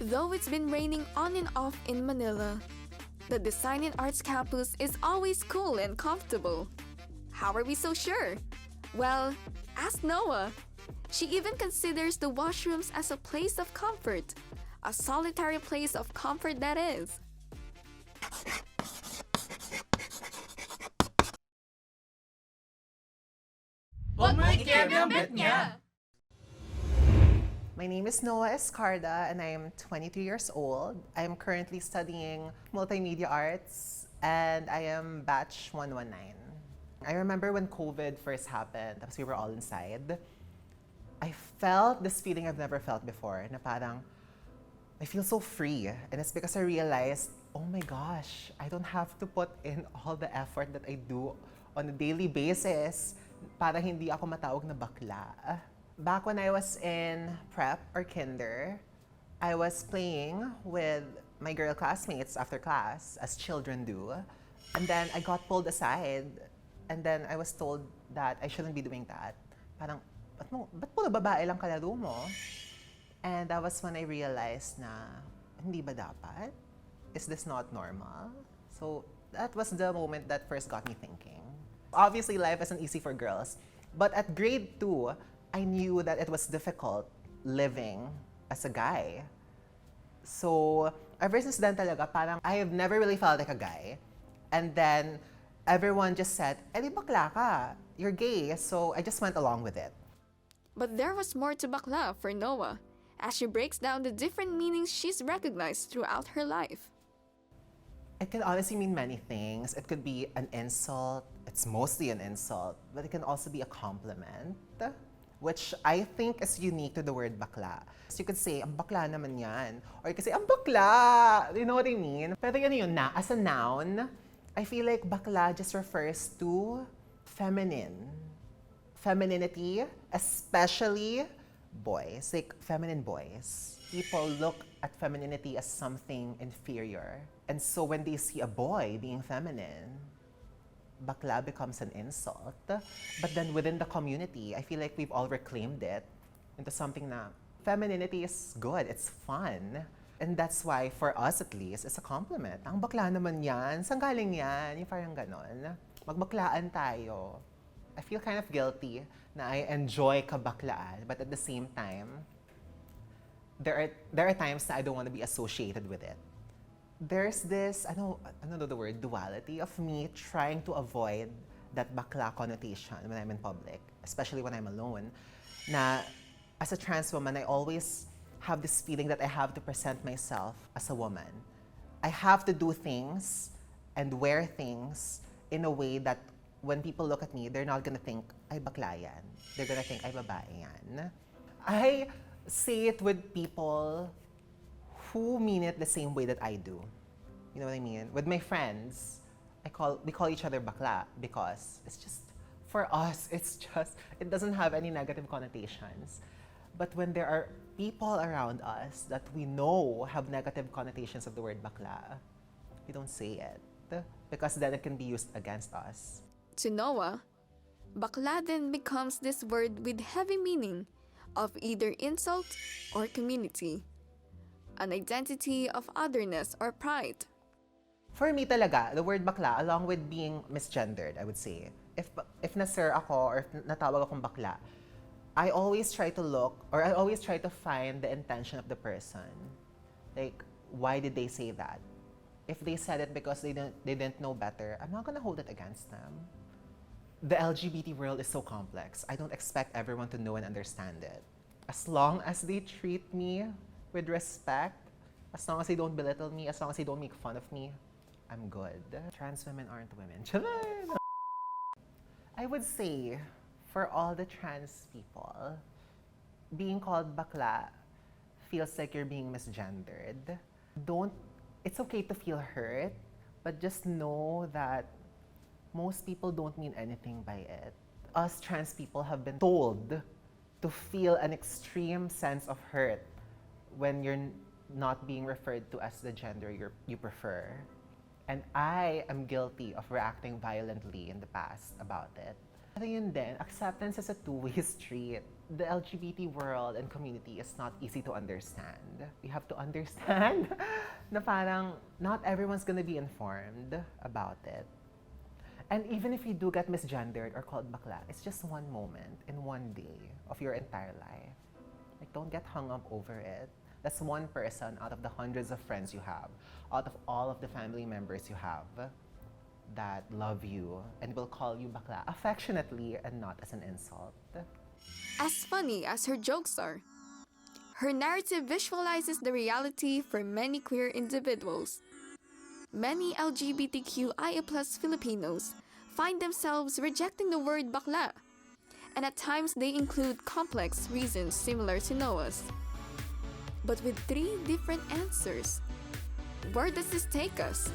Though it's been raining on and off in Manila, the Design and Arts campus is always cool and comfortable. How are we so sure? Well, ask Noah. She even considers the washrooms as a place of comfort, a solitary place of comfort that is. Huwag mo i-kyeme ang bet niya! My name is Noah Escarda and I am 22 years old. I am currently studying multimedia arts and I am batch 119. I remember when COVID first happened, tapos we were all inside. I felt this feeling I've never felt before, na parang, I feel so free. And it's because I realized, oh my gosh, I don't have to put in all the effort that I do on a daily basis para hindi ako matawag na bakla. Back when I was in prep or kinder, I was playing with my girl classmates after class, as children do. And then I got pulled aside, and then I was told that I shouldn't be doing that. Parang, ba't puro babae lang kalaro mo? And that was when I realized na, hindi ba dapat? Is this not normal? So that was the moment that first got me thinking. Obviously, life isn't easy for girls. But at grade 2, I knew that it was difficult living as a guy. So, ever since then talaga, parang I have never really felt like a guy. And then, everyone just said, eh di bakla ka, you're gay. So, I just went along with it. But there was more to bakla for Noah, as she breaks down the different meanings she's recognized throughout her life. It can honestly mean many things. It could be an insult. It's mostly an insult. But it can also be a compliment, which I think is unique to the word bakla. So you could say, ang bakla naman yan. Or you could say, ang bakla! You know what I mean? Pero yun na, as a noun, I feel like bakla just refers to feminine. Femininity, especially boys, like feminine boys. People look at femininity as something inferior. And so when they see a boy being feminine, bakla becomes an insult. But then within the community, I feel like we've all reclaimed it into something na femininity is good, it's fun. And that's why, for us at least, it's a compliment. Ang bakla naman yan, saan galing yan? Yung parang ganon. Magbaklaan tayo. I feel kind of guilty na I enjoy kabaklaan, but at the same time, there are times na I don't want to be associated with it. There's this, I don't know the word, duality of me trying to avoid that bakla connotation when I'm in public, especially when I'm alone. Na as a trans woman, I always have this feeling that I have to present myself as a woman. I have to do things and wear things in a way that when people look at me, they're not gonna think, ay bakla yan. They're gonna think, ay babae yan. I say it with people who mean it the same way that I do. You know what I mean? With my friends, we call each other bakla because it's just, for us, it doesn't have any negative connotations. But when there are people around us that we know have negative connotations of the word bakla, we don't say it because then it can be used against us. To Noah, bakla then becomes this word with heavy meaning of either insult or community, an identity of otherness or pride. For me talaga, the word bakla, along with being misgendered, I would say, if na-sir ako or if natawag akong bakla, I always try to find the intention of the person. Like, why did they say that? If they said it because they didn't know better, I'm not gonna hold it against them. The LGBT world is so complex. I don't expect everyone to know and understand it. As long as they treat me with respect, as long as they don't belittle me, as long as they don't make fun of me, I'm good. Trans women aren't women. I would say, for all the trans people, being called bakla feels like you're being misgendered. It's okay to feel hurt, but just know that most people don't mean anything by it. Us trans people have been told to feel an extreme sense of hurt when you're not being referred to as the gender you prefer. And I am guilty of reacting violently in the past about it. Pero yun din, acceptance is a two-way street. The LGBT world and community is not easy to understand. You have to understand na parang not everyone's gonna be informed about it. And even if you do get misgendered or called bakla, it's just one moment in one day of your entire life. Like, don't get hung up over it. That's one person out of the hundreds of friends you have, out of all of the family members you have that love you and will call you bakla affectionately and not as an insult. As funny as her jokes are, her narrative visualizes the reality for many queer individuals. Many LGBTQIA+ Filipinos find themselves rejecting the word bakla, and at times they include complex reasons similar to Noah's. But with 3 different answers, where does this take us?